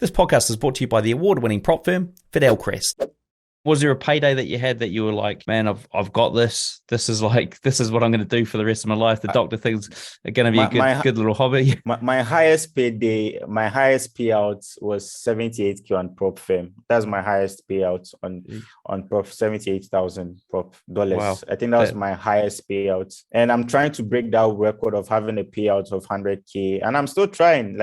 This podcast is brought to you by the award-winning prop firm, Crest. Was there a payday that you had that you were like, man, I've got this. This is what I'm going to do for the rest of my life. The doctor things are going to be a good little hobby. My highest payday, my highest payout was 78K on prop firm. That's my highest payout on prop, 78,000 prop dollars. Wow. I think that was my highest payout. And I'm trying to break that record of having a payout of 100K. And I'm still trying.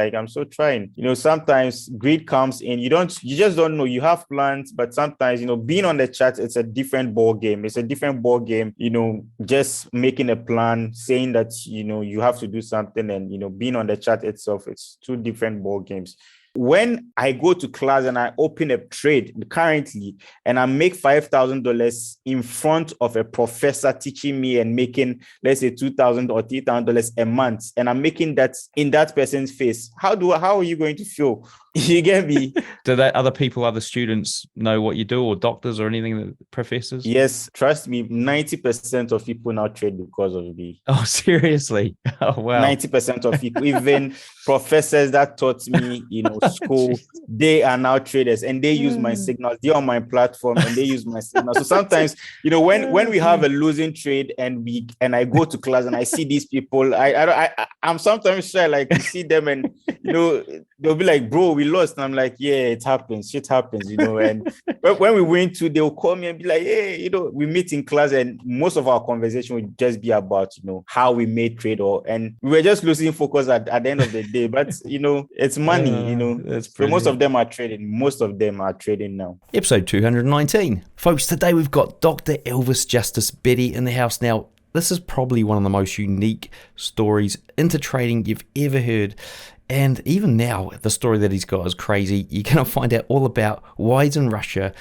You know, sometimes greed comes in. You just don't know. You have plans, but sometimes, you know, being on the chat, it's a different ball game. You know, just making a plan, saying that, you know, you have to do something, and, you know, being on the chat itself, it's two different ball games. When I go to class and I open a trade currently and I make $5,000 in front of a professor teaching me and making, let's say, $2,000 or $3,000 a month, and I'm making that in that person's face, how are you going to feel? You get me? Do that other students know what you do, or doctors or anything, professors? Yes, trust me, 90% of people now trade because of me. Oh, seriously? Oh, wow. 90% of people, even professors that taught me, you know, school, they are now traders, and they use my signals. They're on my platform and they use my signals. So sometimes, you know, when we have a losing trade and I go to class and I see these people, I'm sometimes shy, like, to see them, and, you know, they'll be like, bro, we lost. And I'm like, yeah, it happens. Shit happens, you know. And when we win too, they'll call me and be like, hey, you know, we meet in class, and most of our conversation would just be about, you know, how we made trade, and we were just losing focus at the end of the day. But, you know, it's money, you know. So most of them are trading. Most of them are trading now. Episode 219. Folks, today we've got Dr. Elvis Justice Betty in the house. Now, this is probably one of the most unique stories into trading you've ever heard. And even now, the story that he's got is crazy. You're going to find out all about why he's in Russia,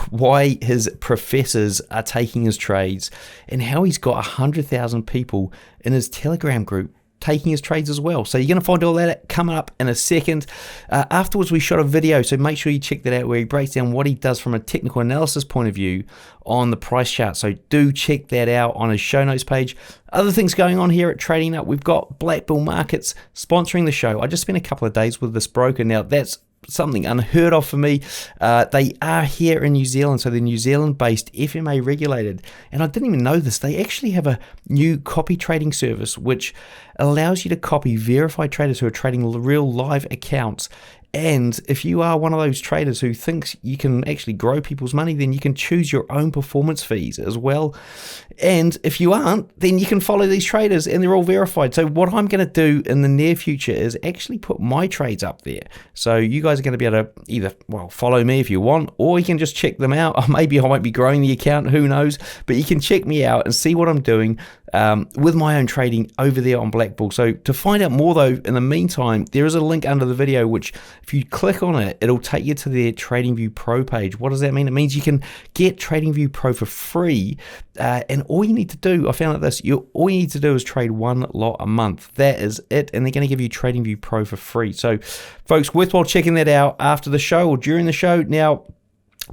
why his professors are taking his trades, and how he's got 100,000 people in his Telegram group taking his trades as well. So you're going to find all that coming up in a second. Afterwards, we shot a video, so make sure you check that out, where he breaks down what he does from a technical analysis point of view on the price chart. So do check that out on his show notes page. Other things going on here at Trading Up, we've got Black Bull Markets sponsoring the show. I just spent a couple of days with this broker. Now, that's something unheard of for me. They are here in New Zealand, so they're New Zealand-based, FMA regulated. And I didn't even know this. They actually have a new copy trading service which allows you to copy verified traders who are trading real live accounts. And if you are one of those traders who thinks you can actually grow people's money, then you can choose your own performance fees as well. And if you aren't, then you can follow these traders, and they're all verified. So what I'm going to do in the near future is actually put my trades up there. So you guys are going to be able to either, follow me if you want, or you can just check them out. Or maybe I won't be growing the account, who knows? But you can check me out and see what I'm doing with my own trading over there on Black Bull. So to find out more though, in the meantime, there is a link under the video, which if you click on it, it'll take you to their TradingView Pro page. What does that mean? It means you can get TradingView Pro for free, and all you need to do, I found out this, all you need to do is trade one lot a month. That is it, and they're going to give you TradingView Pro for free. So folks, worthwhile checking that out after the show or during the show. Now,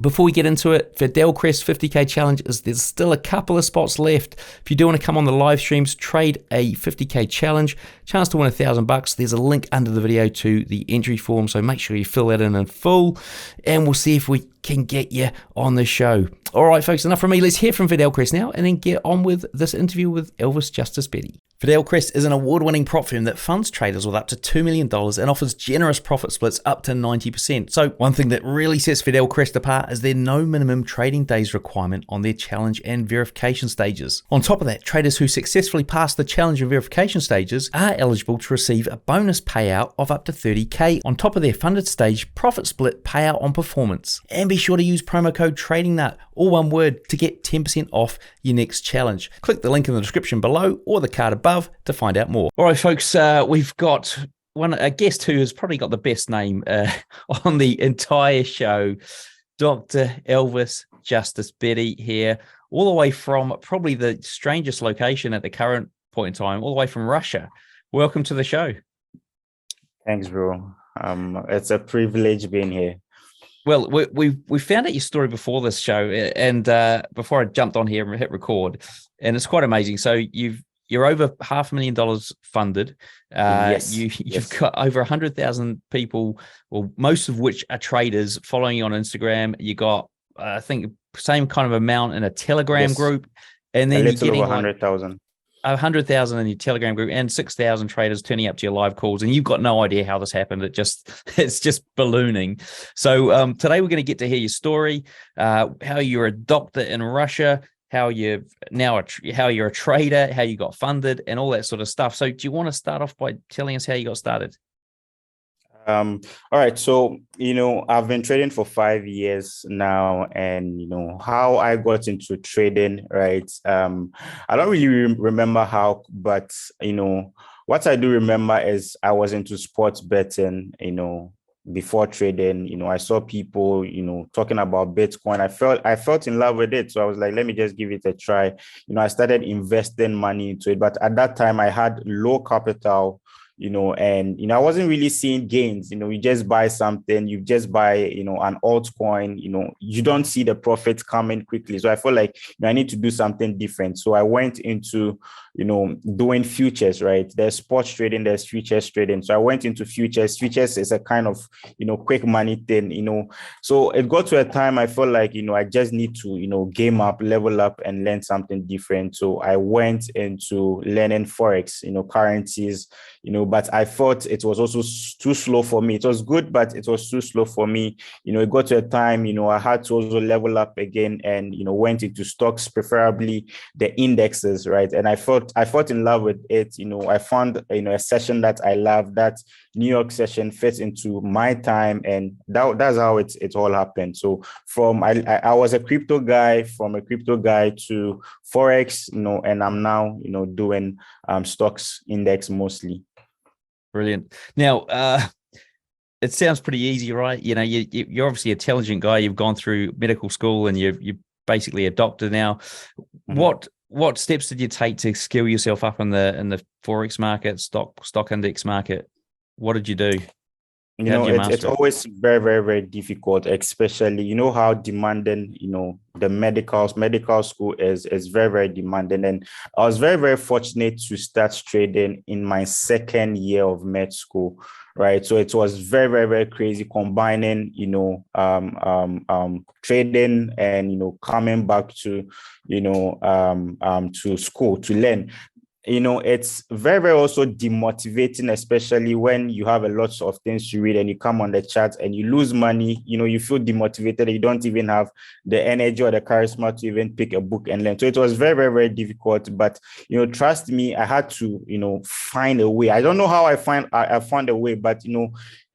before we get into it, Crest 50K challenge there's still a couple of spots left. If you do want to come on the live streams, trade a 50K challenge, chance to win $1,000. There's a link under the video to the entry form, so make sure you fill that in full, and we'll see if we can get you on the show. All right, folks, enough from me. Let's hear from Crest now, and then get on with this interview with Elvis Justice Betty. Crest is an award-winning prop firm that funds traders with up to $2 million and offers generous profit splits up to 90%. So one thing that really sets Crest apart is their no minimum trading days requirement on their challenge and verification stages. On top of that, traders who successfully pass the challenge and verification stages are eligible to receive a bonus payout of up to $30K on top of their funded stage profit split payout on performance. And be sure to use promo code TradingNut, all one word, to get 10% off your next challenge. Click the link in the description below or the card above to find out more. All right, folks, we've got a guest who has probably got the best name on the entire show, Dr. Elvis Justice Betty here, all the way from probably the strangest location at the current point in time, all the way from Russia. Welcome to the show. Thanks, bro. It's a privilege being here. Well, we found out your story before this show, and before I jumped on here and hit record, and it's quite amazing. So you've you're over $500,000 funded. Yes, You've yes. got over 100,000 people, well, most of which are traders following you on Instagram. You got, I think, same kind of amount in a Telegram Yes, group, and a then you're little over getting like 100,000. 100,000 in your Telegram group and 6,000 traders turning up to your live calls, and you've got no idea how this happened. It's just ballooning. So today we're going to get to hear your story, how you're a doctor in Russia, how you're a trader, how you got funded, and all that sort of stuff. So do you want to start off by telling us how you got started? All right. So, I've been trading for 5 years now, and how I got into trading, right? I don't really remember how, but what I do remember is I was into sports betting, before trading. I saw people, talking about Bitcoin. I felt in love with it. So I was like, let me just give it a try. I started investing money into it, but at that time I had low capital, and I wasn't really seeing gains. You just buy something, you just buy, an altcoin, you don't see the profits coming quickly. So I felt like I need to do something different. So I went into, doing futures, right? There's sports trading, there's futures trading. So I went into futures. Futures is a kind of, quick money thing, So it got to a time I felt like, I just need to, game up, level up, and learn something different. So I went into learning Forex, currencies, but I thought it was also too slow for me. It was good, but it was too slow for me. It got to a time, I had to also level up again and, went into stocks, preferably the indexes, right? And I felt in love with it. I found, a session that I love, that New York session fits into my time. And that's how it all happened. So I was a crypto guy, from a crypto guy to Forex, and I'm now, doing stocks index mostly. Brilliant. Now, it sounds pretty easy, right? You're obviously an intelligent guy. You've gone through medical school, and you're basically a doctor now. Mhm. What steps did you take to skill yourself up in the Forex market, stock index market? What did you do? How did you It's master it? always very, very, very difficult, especially, how demanding, the medical school is very, very demanding. And I was very, very fortunate to start trading in my second year of med school, right? So it was very, very, very crazy combining, trading and, coming back to, to school to learn. It's very, very also demotivating, especially when you have a lot of things to read and you come on the chat and you lose money. You feel demotivated. You don't even have the energy or the charisma to even pick a book and learn. So it was very, very, very difficult. But trust me, I had to find a way. I don't know how I found a way, but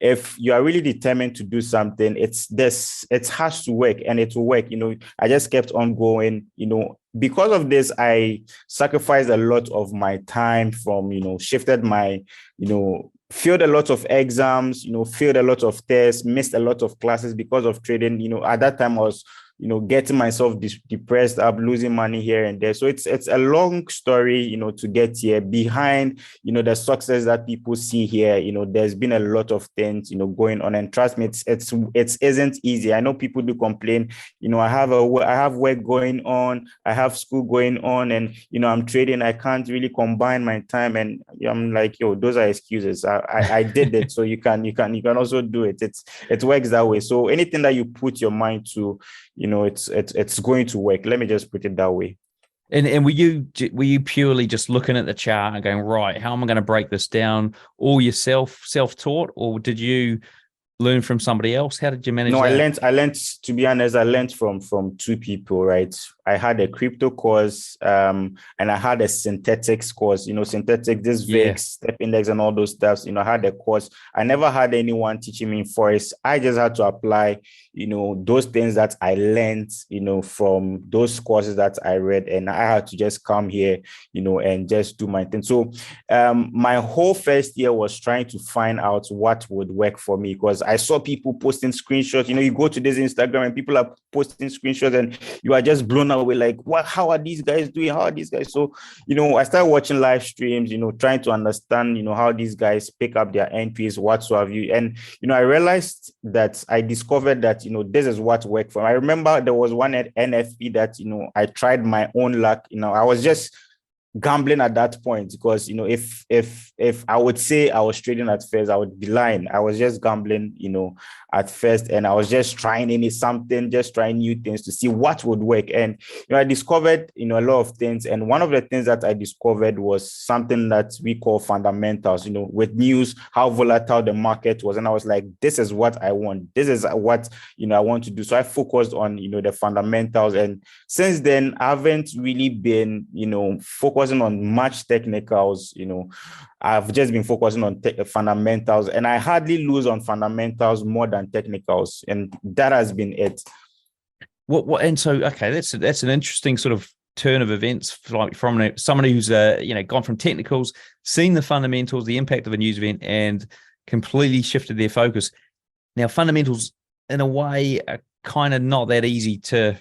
if you are really determined to do something, it has to work, and it will work. I just kept on going. Because of this, I sacrificed a lot of my time from, shifted my, failed a lot of exams, failed a lot of tests, missed a lot of classes because of trading. At that time I was, getting myself depressed up, losing money here and there. So it's a long story, to get here. Behind, the success that people see here, there's been a lot of things, going on. And trust me, it isn't easy. I know people do complain, I have work going on, I have school going on, and I'm trading. I can't really combine my time. And I'm like, yo, those are excuses. I did it, so you can also do it. It works that way. So anything that you put your mind to, it's going to work. Let me just put it that way. And were you purely just looking at the chart and going, right, how am I going to break this down? All yourself, self-taught, or did you learn from somebody else? How did you manage No, that? I learned, to be honest, I learned from two people, right? I had a crypto course, and I had a synthetics course, synthetic, this Yeah. VIX, step index, and all those stuffs. I had a course. I never had anyone teaching me Forex. I just had to apply, those things that I learned, from those courses that I read, and I had to just come here, and just do my thing. So my whole first year was trying to find out what would work for me, because I saw people posting screenshots. You go to this Instagram and people are posting screenshots, and you are just blown away, like, what, how are these guys doing? How are these guys? So, I started watching live streams, trying to understand, how these guys pick up their NPs, whatsoever. And, I realized that I discovered that, this is what worked for me. I remember there was one at NFP that, I tried my own luck. I was just gambling at that point, because if I would say I was trading at first, I would be lying. I was just gambling, at first, and I was just trying just trying new things to see what would work. And I discovered a lot of things, and one of the things that I discovered was something that we call fundamentals. With news, how volatile the market was, and I was like, this is what I want. This is what I want to do. So I focused on the fundamentals, and since then I haven't really been focusing on much technicals. I've just been focusing on fundamentals, and I hardly lose on fundamentals more than technicals, and that has been it. What and so okay, that's an interesting sort of turn of events, like from somebody who's gone from technicals, seen the fundamentals, the impact of a news event, and completely shifted their focus. Now, fundamentals in a way are kind of not that easy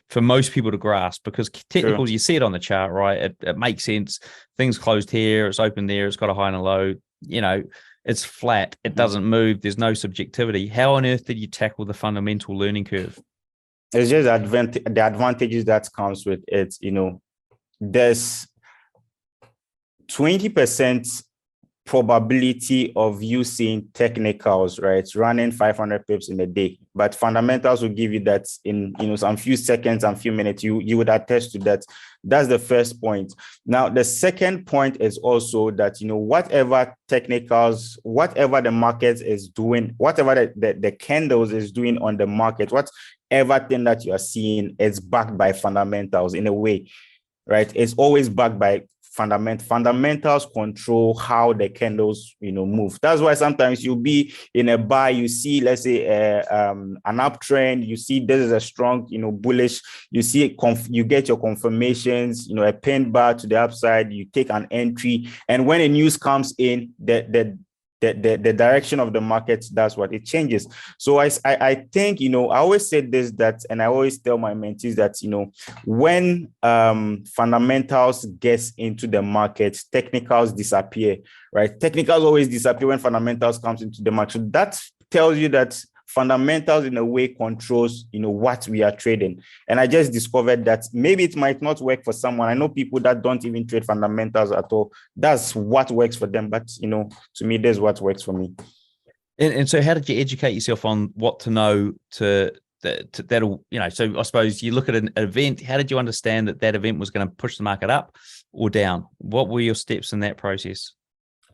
for most people to grasp, because technicals, sure, you see it on the chart, right? It makes sense. Things closed here, it's open there, it's got a high and a low, it's flat, it doesn't move, there's no subjectivity. How on earth did you tackle the fundamental learning curve? It's just the advantages that comes with it. There's 20% probability of you seeing technicals, right, running 500 pips in a day, but fundamentals will give you that in some few seconds and few minutes. You would attest to that. That's the first point. Now, the second point is also that whatever technicals, whatever the market is doing, whatever the candles is doing on the market, whatever thing that you are seeing is backed by fundamentals in a way, right? It's always backed by fundamentals control how the candles move. That's why sometimes you'll be in a buy, you see, let's say an uptrend, you see this is a strong bullish, you see you get your confirmations, a pin bar to the upside, you take an entry, and when a news comes in, the direction of the market, that's what it changes. So I think, I always say this, and I always tell my mentees that, when fundamentals gets into the market, technicals disappear, right? Technicals always disappear when fundamentals comes into the market. So that tells you that fundamentals in a way controls what we are trading. And I just discovered that maybe it might not work for someone. I know people that don't even trade fundamentals at all. That's what works for them, but to me, that's what works for me. And so how did you educate yourself on what to know that'll so I suppose you look at an event, how did you understand that event was going to push the market up or down? What were your steps in that process?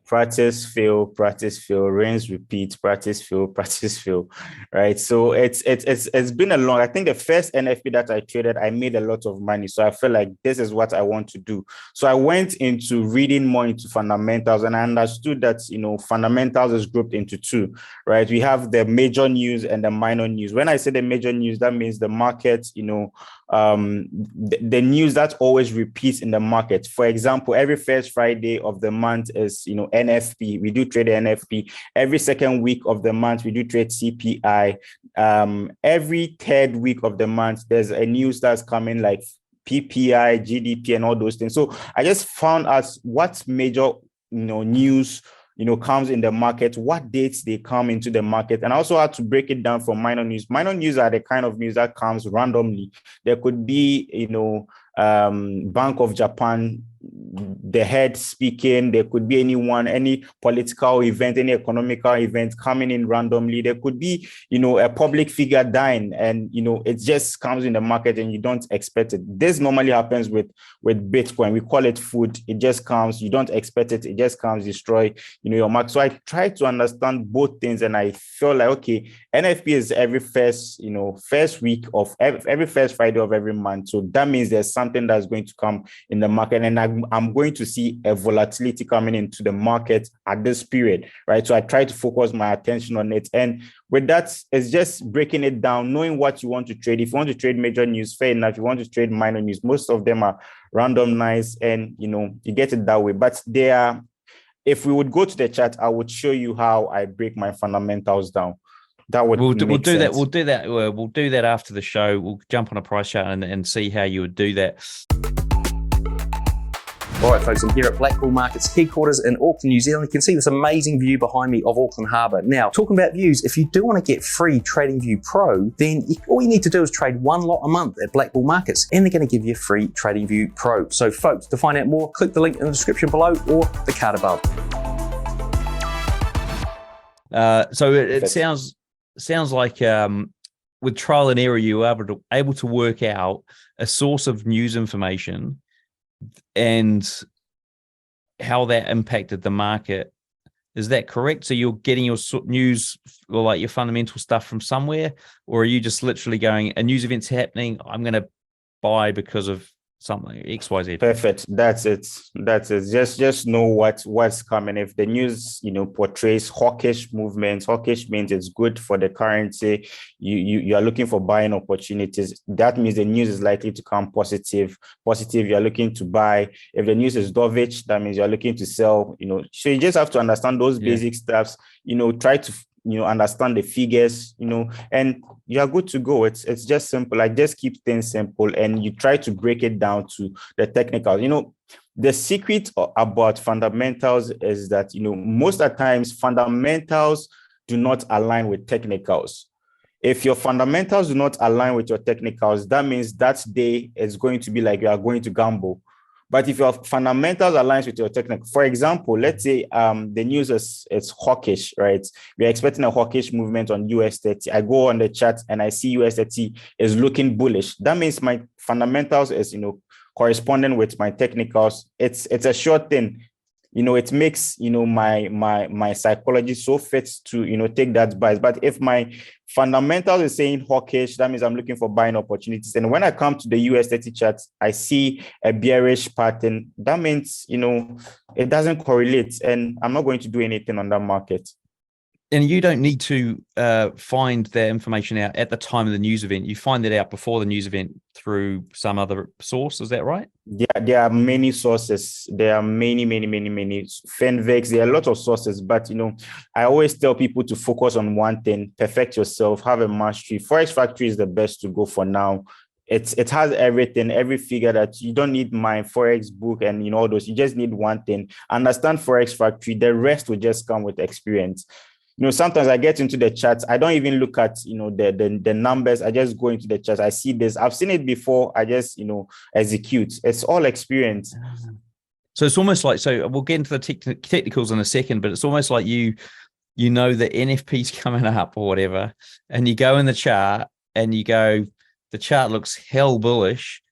Practice, fail, rinse, repeat, practice, fail, right? So it's been a long, I think the first NFP that I traded, I made a lot of money. So I felt like this is what I want to do. So I went into reading more into fundamentals, and I understood that, fundamentals is grouped into two, right? We have the major news and the minor news. When I say the major news, that means the market, the news that always repeats in the market. For example, every first Friday of the month is, NFP. We do trade NFP. Every second week of the month, we do trade CPI. Every third week of the month, there's a news that's coming like PPI, GDP, and all those things. So I just found out what major, news comes in the market, what dates they come into the market. And I also had to break it down for minor news. Minor news are the kind of news that comes randomly. There could be, Bank of Japan, the head speaking. There could be any political event, any economical event coming in randomly. There could be, a public figure dying, and, it just comes in the market and you don't expect it. This normally happens with Bitcoin. We call it food. It just comes. You don't expect it. It just comes, destroy, your market. So I try to understand both things, and I feel like, okay, NFP is every first week of every first Friday of every month. So that means there's something that's going to come in the market, and I'm going to see a volatility coming into the market at this period, right? So I try to focus my attention on it. And with that, it's just breaking it down, knowing what you want to trade. If you want to trade major news, fair enough. If you want to trade minor news, most of them are randomized, and, you get it that way. But if we would go to the chart, I would show you how I break my fundamentals down. That would we'll do that. We'll do that after the show. We'll jump on a price chart and see how you would do that. All right, folks, I'm here at Black Bull Markets headquarters in Auckland, New Zealand. You can see this amazing view behind me of Auckland Harbour. Now, talking about views, if you do want to get free TradingView Pro, then all you need to do is trade one lot a month at Black Bull Markets, and they're going to give you free TradingView Pro. So, folks, to find out more, click the link in the description below or the card above. So it sounds like with trial and error, you were able to work out a source of news information and how that impacted the market. Is that correct? So you're getting your news or like your fundamental stuff from somewhere, or are you just literally going, a news event's happening, I'm going to buy because of something XYZ? Perfect. That's it. Just know what's coming. If the news portrays hawkish movements, hawkish means it's good for the currency. You are looking for buying opportunities. That means the news is likely to come positive. You are looking to buy. If the news is dovish, that means you are looking to sell. So you just have to understand those basic stuffs. Try to understand the figures, and you are good to go. It's just simple. I just keep things simple, and you try to break it down to the technical. The secret about fundamentals is that, most of the times fundamentals do not align with technicals. If your fundamentals do not align with your technicals, that means that day is going to be like you are going to gamble. But if your fundamentals aligns with your technical, for example, let's say the news is hawkish, right? We're expecting a hawkish movement on US 30. I go on the chart and I see US 30 is looking bullish. That means my fundamentals is, corresponding with my technicals. It's a short thing. It makes, my psychology so fit to, take that bias. But if my fundamentals is saying hawkish, that means I'm looking for buying opportunities. And when I come to the US 30 charts, I see a bearish pattern. That means, it doesn't correlate, and I'm not going to do anything on that market. And you don't need to find that information out at the time of the news event. You find that out before the news event through some other source. Is that right? Yeah, there are many sources. There are many. Fenvex, there are a lot of sources. But, I always tell people to focus on one thing, perfect yourself, have a mastery. Forex Factory is the best to go for now. It has everything, every figure that you don't need my Forex book and all those. You just need one thing. Understand Forex Factory. The rest will just come with experience. Sometimes I get into the charts. I don't even look at, the numbers. I just go into the charts. I see this. I've seen it before. I just, execute. It's all experience. So it's almost like, so we'll get into the technicals in a second, but it's almost like the NFP's coming up or whatever, and you go in the chart and you go, the chart looks hell bullish.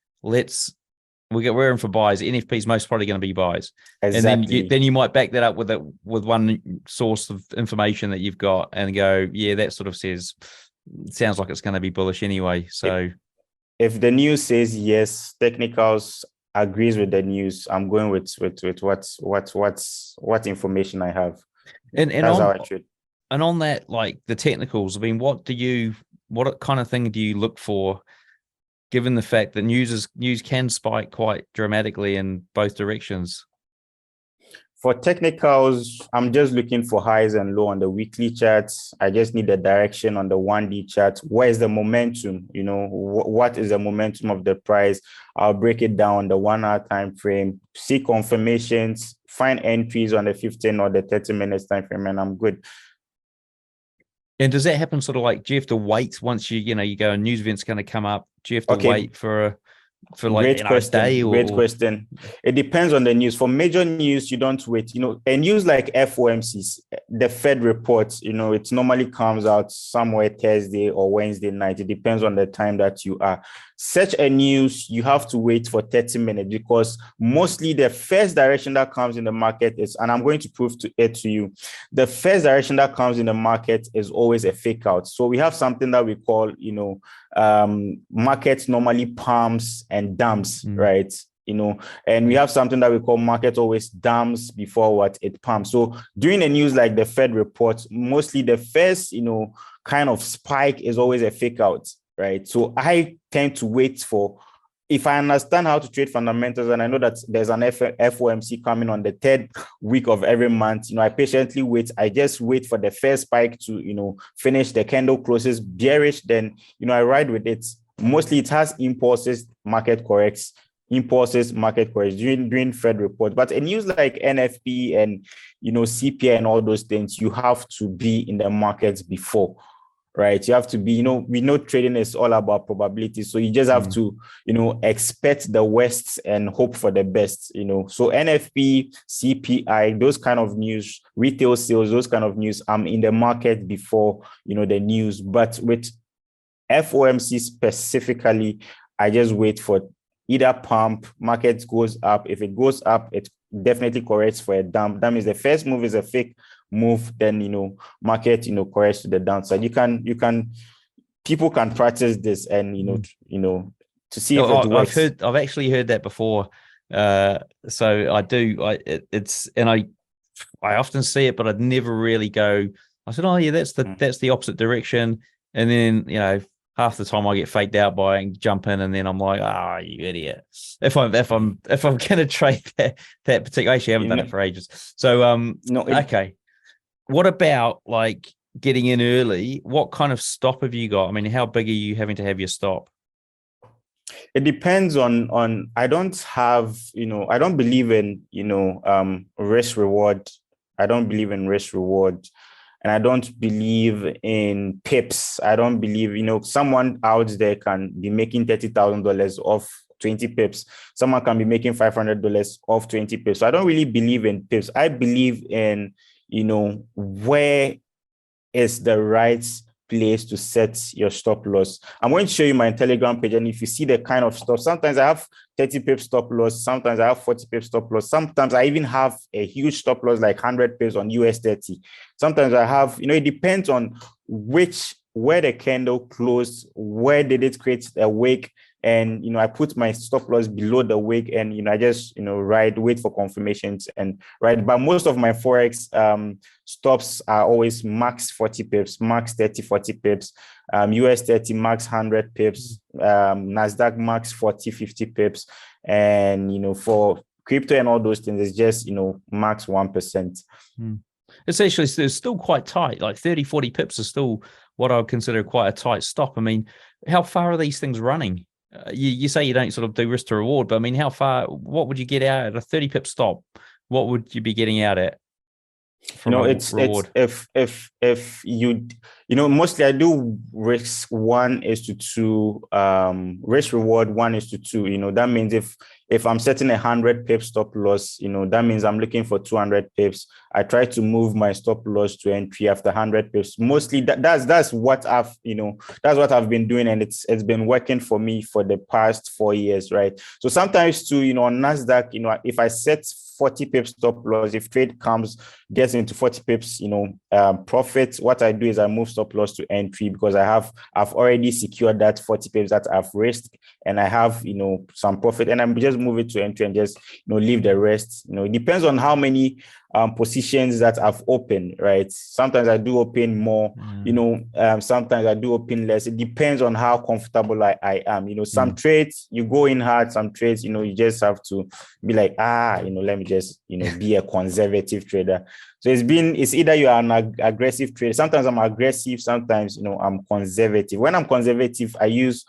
We're in for buys. NFP's most probably going to be buys. Exactly. And then you might back that up with one source of information that you've got and go, yeah, that sort of sounds like it's going to be bullish anyway. So if the news says yes, technicals agrees with the news, I'm going with what information I have. And that's how I trade. And on that, like the technicals, I mean, what kind of thing do you look for, given the fact that news can spike quite dramatically in both directions? For technicals, I'm just looking for highs and low on the weekly charts. I just need the direction on the 1D chart. Where is the momentum? What is the momentum of the price? I'll break it down on the 1 hour time frame, see confirmations, find entries on the 15 or the 30 minutes time frame, and I'm good. And does that happen sort of like, do you have to wait once you go, a news event's going to come up? Do you have to wait for like a day? Great question. It depends on the news. For major news, you don't wait. A news like FOMCs, the Fed reports, it normally comes out somewhere Thursday or Wednesday night. It depends on the time that you are. Such a news, you have to wait for 30 minutes because mostly the first direction that comes in the market is, and I'm going to prove it to you, the first direction that comes in the market is always a fake out. So we have something that we call, markets normally pumps and dumps, right? And we have something that we call market always dumps before what it pumps. So during a news like the Fed report, mostly the first, kind of spike is always a fake out, right? So I tend to wait for, if I understand how to trade fundamentals and I know that there's an FOMC coming on the 3rd week of every month, I patiently wait. I just wait for the first spike to, finish. The candle closes bearish, then, I ride with it. Mostly it has impulses, market corrects. impulses, market correction during Fed report. But a news like NFP and CPI and all those things, you have to be in the markets before, right? You have to be, we know trading is all about probability. So you just have to, expect the worst and hope for the best, So NFP, CPI, those kind of news, retail sales, those kind of news, I'm in the market before, the news. But with FOMC specifically, I just wait for either pump, market goes up. If it goes up, it definitely corrects for a dump. That means the first move is a fake move, then market corrects to the downside. People can practice this and to see if it works. I've actually heard that before. So I do. I often see it, but I'd never really go. I said, oh yeah, that's the opposite direction, and then half the time I get faked out by it and jump in, and then I'm like, you idiot. If I'm gonna trade that particular, actually I haven't done it for ages. So okay. What about like getting in early? What kind of stop have you got? I mean, how big are you having to have your stop? It depends on I don't have, I don't believe in, risk reward. I don't believe in risk reward. And I don't believe in pips. I don't believe, someone out there can be making $30,000 off 20 pips. Someone can be making $500 off 20 pips. So I don't really believe in pips. I believe in, where is the right place to set your stop loss. I'm going to show you my Telegram page, and if you see the kind of stuff, sometimes I have 30 pips stop loss, sometimes I have 40 pips stop loss, sometimes I even have a huge stop loss like 100 pips on US 30. Sometimes I have, it depends on where the candle closed, where did it create a wick, and I put my stop loss below the wick, and I just wait for confirmations and ride. But most of my forex stops are always max 40 pips, max 30, 40 pips, US 30 max 100 pips, Nasdaq max 40, 50 pips, and for crypto and all those things, it's just max 1%. It's actually still quite tight. Like 30, 40 pips is still what I would consider quite a tight stop. I mean, how far are these things running? You say you don't sort of do risk to reward, but I mean, how far? What would you get out at a 30 pip stop? What would you be getting out at? It's if you mostly I do risk 1:2, risk reward 1:2. That means if I'm setting 100 pip stop loss, that means I'm looking for 200 pips. I try to move my stop loss to entry after 100 pips. Mostly that's what I've been doing, and it's been working for me for the past 4 years, right? So sometimes too, on Nasdaq, if I set 40 pips stop loss, if trade gets into 40 pips, profit, what I do is I move stop loss to entry, because I've already secured that 40 pips that I've risked, and I have, some profit, and I'm just move it to entry and just, leave the rest. It depends on how many positions that I've opened, right? Sometimes I do open more, sometimes I do open less. It depends on how comfortable I am. Some trades you go in hard, some trades, you just have to be like, let me just, be a conservative trader. So it's either you are an aggressive trader. Sometimes I'm aggressive, sometimes, I'm conservative. When I'm conservative, I use,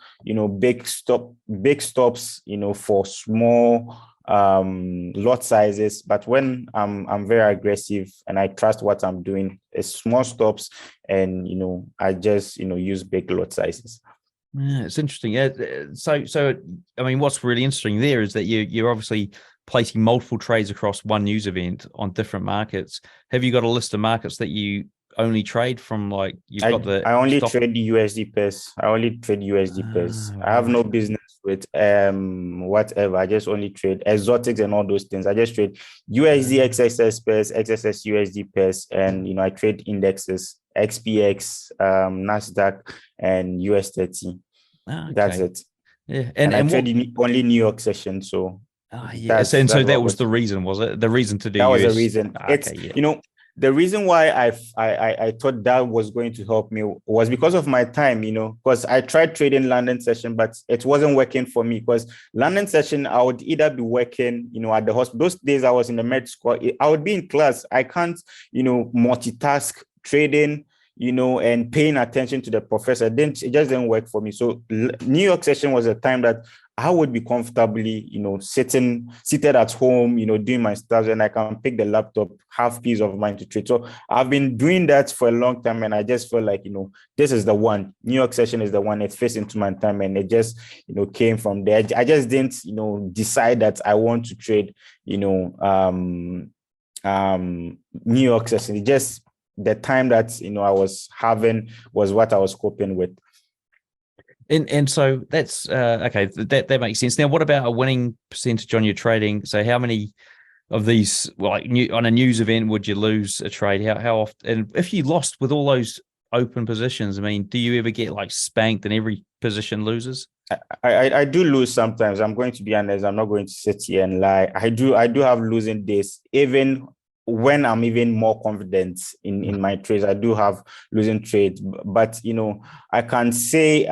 big stops, for small lot sizes. But when I'm very aggressive and I trust what I'm doing, it's small stops, and I just use big lot sizes. Yeah, it's interesting. Yeah. So I mean, what's really interesting there is that you're obviously placing multiple trades across one news event on different markets. Have you got a list of markets that you only trade from? Like I only trade USD pairs. I only trade USD pairs. I have no business with whatever. I just only trade exotics and all those things. I just trade USD XXS pairs, XXS USD pairs, and I trade indexes, XPX, Nasdaq, and US 30. Okay. That's it. Yeah, and I trade only New York session. So so that was the reason, was it? The reason to do that was US? the reason. The reason why I thought that was going to help me was because of my time, because I tried trading London session, but it wasn't working for me. Because London session, I would either be working, at the hospital. Those days I was in the med school, I would be in class. I can't, multitask trading, and paying attention to the professor. It just didn't work for me. So New York session was a time that I would be comfortably, seated at home, doing my stuff, and I can pick the laptop, have peace of mind to trade. So I've been doing that for a long time, and I just feel like, this is the one. New York session is the one. It fits into my time, and it just, came from there. I just didn't, decide that I want to trade, New York session. It just the time that I was having was what I was coping with. And so that's okay. That makes sense. Now, what about a winning percentage on your trading? So, how many of these, on a news event, would you lose a trade? How often? And if you lost with all those open positions, I mean, do you ever get like spanked and every position loses? I do lose sometimes. I'm going to be honest. I'm not going to sit here and lie. I do have losing days, even when I'm even more confident in my trades. I do have losing trades, but I can say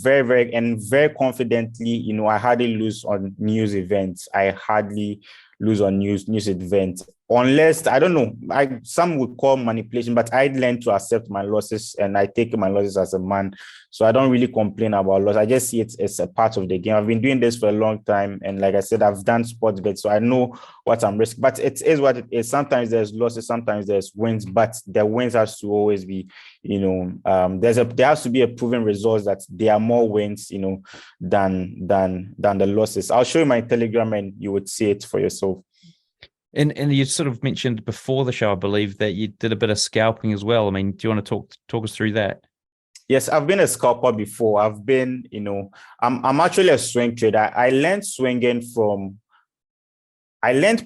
very confidently, I hardly lose on news events. I hardly lose on news events, unless, I don't know, some would call manipulation, but I learned to accept my losses, and I take my losses as a man. So I don't really complain about loss. I just see it as a part of the game. I've been doing this for a long time, and like I said, I've done sports bets, so I know what I'm risking. But it is what it is. Sometimes there's losses, sometimes there's wins, but the wins has to always be, there has to be a proven result that there are more wins, than the losses. I'll show you my Telegram, and you would see it for yourself. And you sort of mentioned before the show, I believe, that you did a bit of scalping as well. I mean, do you want to talk us through that? Yes, I've been a scalper before. I've been, I'm actually a swing trader. I learned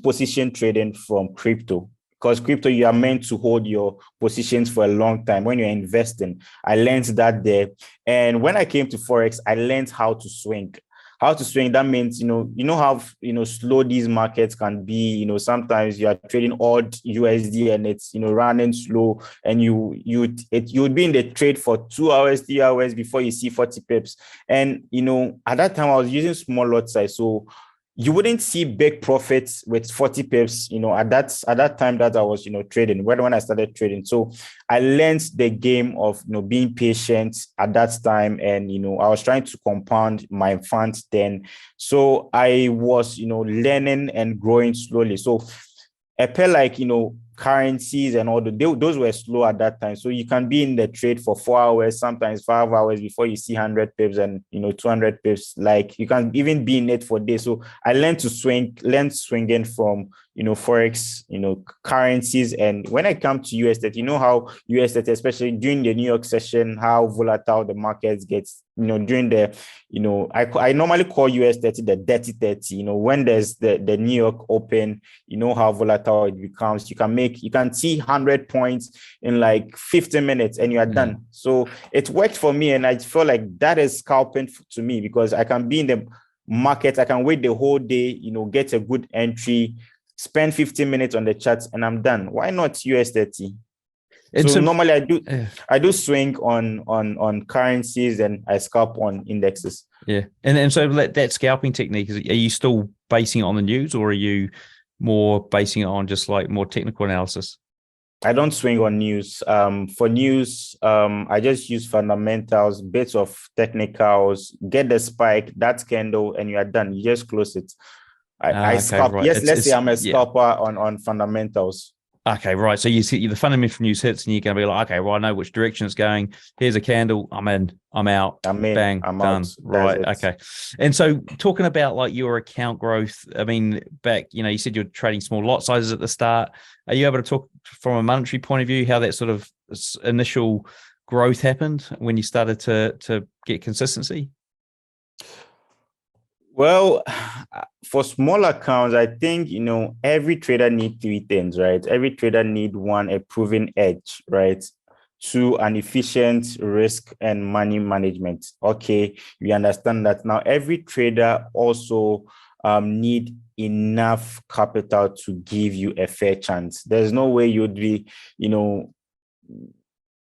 position trading from crypto, because crypto, you are meant to hold your positions for a long time when you're investing. I learned that there. And when I came to Forex, I learned how to swing. That means, how, slow these markets can be. Sometimes you are trading odd USD and it's, running slow, and you would be in the trade for 2 hours, 3 hours before you see 40 pips. And, at that time I was using small lot size. So you wouldn't see big profits with 40 pips, at that time that I was, trading, when I started trading. So I learned the game of, being patient at that time. And, I was trying to compound my funds then. So I was, learning and growing slowly. So a pair like, currencies and all those were slow at that time. So you can be in the trade for 4 hours, sometimes 5 hours before you see 100 pips and 200 pips. Like, you can even be in it for days. So I learned swinging from Forex, currencies. And when I come to US30, how US30, especially during the New York session, how volatile the markets gets, during the, I normally call US30 the dirty 30, when there's the New York Open, how volatile it becomes. You can see 100 points in like 15 minutes and you are done. So it worked for me. And I feel like that is scalping to me, because I can be in the market. I can wait the whole day, get a good entry, spend 15 minutes on the charts, and I'm done. Why not US30? So normally I do swing on currencies, and I scalp on indexes. Yeah. And so that scalping technique, are you still basing it on the news, or are you more basing it on just like more technical analysis? I don't swing on news. For news, I just use fundamentals, bits of technicals, get the spike, that candle, and you are done. You just close it. I scalp. Right. Yes, let's say I'm a scalper on fundamentals. Okay, right. So you see the fundamental news hits, and you're going to be like, okay, well, I know which direction it's going. Here's a candle. I'm in. I'm out. I'm in. Bang. I'm done. Out. Right. Okay. And so talking about like your account growth, I mean, back, you said you're trading small lot sizes at the start. Are you able to talk from a monetary point of view how that sort of initial growth happened when you started to get consistency? Well, for small accounts, I think, every trader needs 3 things, right? Every trader needs 1, a proven edge, right? 2, an efficient risk and money management. Okay, we understand that. Now, every trader also need enough capital to give you a fair chance. There's no way you'd be,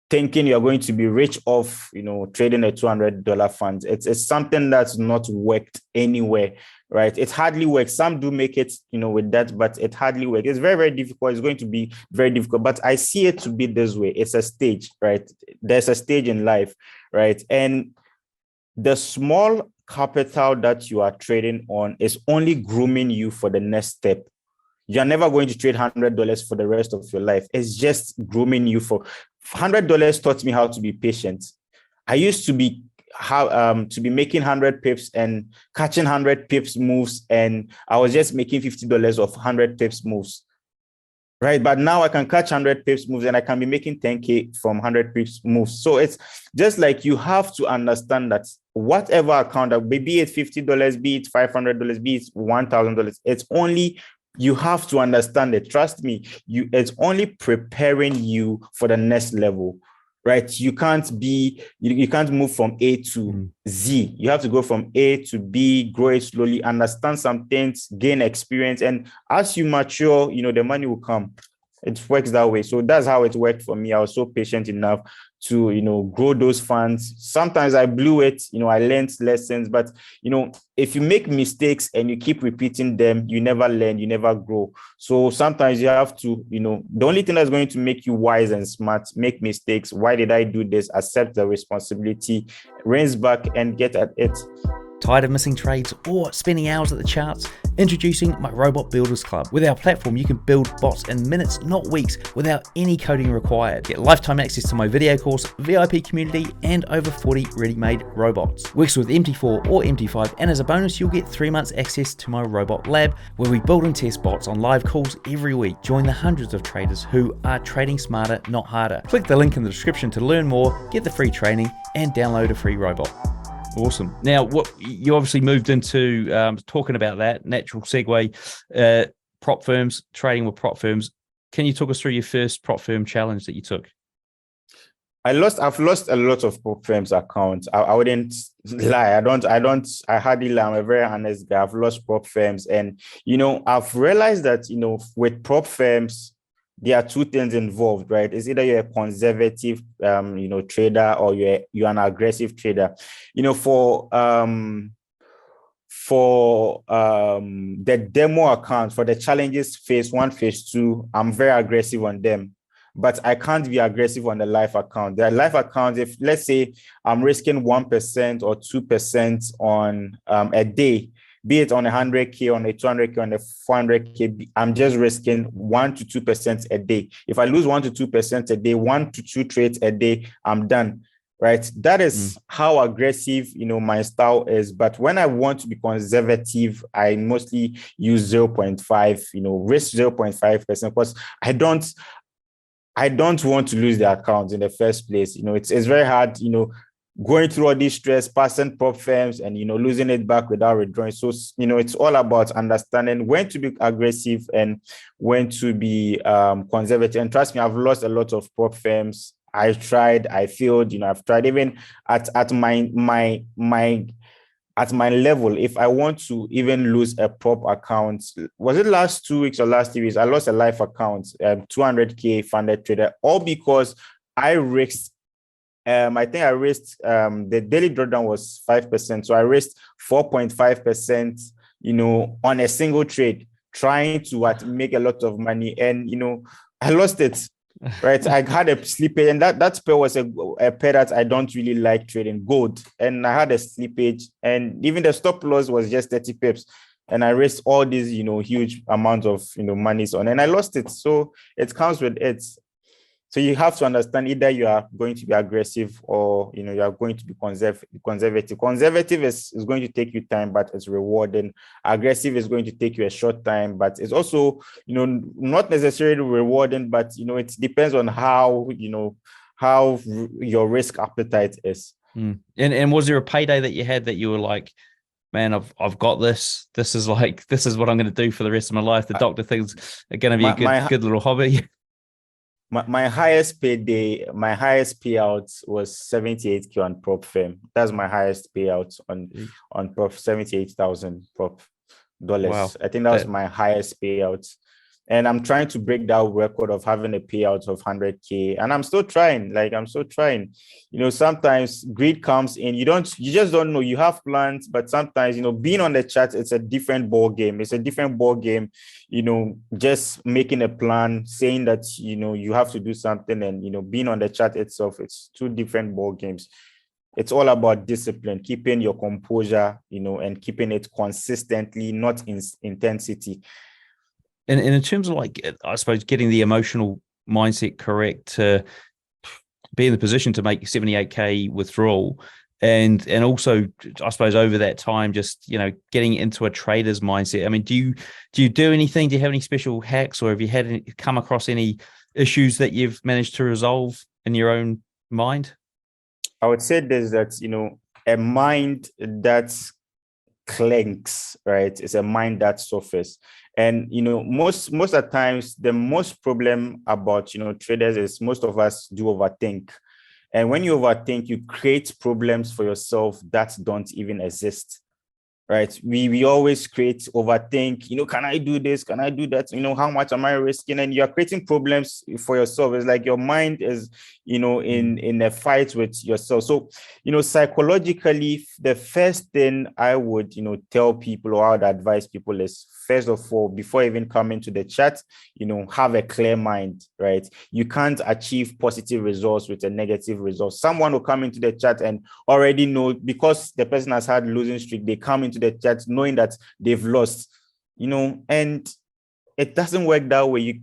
thinking you're going to be rich off, trading a $200 fund. It's something that's not worked anywhere, right? It hardly works. Some do make it, with that, but it hardly works. It's very, very difficult. It's going to be very difficult, but I see it to be this way. It's a stage, right? There's a stage in life, right? And the small capital that you are trading on is only grooming you for the next step. You're never going to trade $100 for the rest of your life. It's just grooming you for $100 taught me how to be patient. I used to be making 100 pips and catching 100 pips moves, and I was just making $50 of 100 pips moves. Right. But now I can catch 100 pips moves and I can be making 10K from 100 pips moves. So it's just like you have to understand that whatever account, be it $50, be it $500, be it $1,000, it's only, you have to understand it. Trust me, it's only preparing you for the next level. Right. You can't move from A to Z. You have to go from A to B, grow it slowly, understand some things, gain experience. And as you mature, the money will come. It works that way. So that's how it worked for me. I was so patient enough to, grow those funds. Sometimes I blew it, I learned lessons, but, if you make mistakes and you keep repeating them, you never learn, you never grow. So sometimes you have to, the only thing that's going to make you wise and smart, make mistakes. Why did I do this? Accept the responsibility, rinse back and get at it. Tired of missing trades or spending hours at the charts? Introducing my Robot Builders Club. With our platform, you can build bots in minutes, not weeks, without any coding required. Get lifetime access to my video course, VIP community, and over 40 ready-made robots. Works with MT4 or MT5, and as a bonus, you'll get 3 months access to my robot lab, where we build and test bots on live calls every week. Join the hundreds of traders who are trading smarter, not harder. Click the link in the description to learn more, get the free training, and download a free robot. Awesome. Now, what you obviously moved into talking about that natural segue, prop firms, trading with prop firms. Can you talk us through your first prop firm challenge that you took? I've lost a lot of prop firms accounts. I wouldn't lie. I hardly lie. I'm a very honest guy. I've lost prop firms, and I've realized that with prop firms, there are two things involved, right? It's either you're a conservative, trader, or you're an aggressive trader. For the demo accounts, for the challenges phase 1, phase 2, I'm very aggressive on them. But I can't be aggressive on the live account. The live account, if let's say I'm risking 1% or 2% on a day, be it on 100K, on a 200K, on a 400K, I'm just risking 1 to 2% a day. If I lose 1 to 2% a day, 1 to 2 trades a day, I'm done. Right? That is how aggressive, my style is. But when I want to be conservative, I mostly use 0.5, risk 0.5%, because I don't want to lose the account in the first place. It's very hard, going through all this stress, passing prop firms and, losing it back without withdrawing. So, it's all about understanding when to be aggressive and when to be conservative. And trust me, I've lost a lot of prop firms. I tried, I failed, I've tried even at my level. If I want to even lose a prop account, was it last 2 weeks or last 3 weeks? I lost a live account, 200K funded trader, all because I risked. I think I risked the daily drawdown was 5%, so I risked 4.5%, on a single trade, trying to make a lot of money, and I lost it. Right, I had a slippage, and that pair was a pair that I don't really like trading, gold, and I had a slippage, and even the stop loss was just 30 pips, and I risked all these huge amounts of monies on, and I lost it. So it comes with it. So you have to understand, either you are going to be aggressive or you are going to be conservative. Conservative is going to take you time, but it's rewarding. Aggressive is going to take you a short time, but it's also not necessarily rewarding, but it depends on how your risk appetite is. And was there a payday that you had that you were like, man, I've got this. This is what I'm going to do for the rest of my life. The doctor thinks are going to be a good little hobby. My highest payday, my highest payout was 78K on prop firm. That's my highest payout on prop, 78,000 prop dollars. Wow. I think that was my highest payout. And I'm trying to break that record of having a payout of 100K. And I'm still trying. Sometimes greed comes in. You just don't know. You have plans, but sometimes, being on the chart, it's a different ball game. It's a different ball game. Just making a plan, saying that, you have to do something, and, being on the chart itself, it's two different ball games. it's all about discipline, keeping your composure, and keeping it consistently, not in intensity. And in terms of, like, I suppose, getting the emotional mindset correct to be in the position to make 78K withdrawal, and also, I suppose, over that time, just, getting into a trader's mindset. I mean, do you do anything? Do you have any special hacks, or have you come across any issues that you've managed to resolve in your own mind? I would say there's that, a mind that clanks, right? It's a mind that suffers. And, most of the times, the most problem about, traders is most of us do overthink. And when you overthink, you create problems for yourself that don't even exist. Right? We always overthink, can I do this? Can I do that? How much am I risking? And you're creating problems for yourself. It's like your mind is, in a fight with yourself. So, psychologically, the first thing I would, tell people, or I would advise people, is, first of all, before even coming to the chat, have a clear mind, right? You can't achieve positive results with a negative result. Someone will come into the chat and already know, because the person has had losing streak, they come into the chat knowing that they've lost, and it doesn't work that way.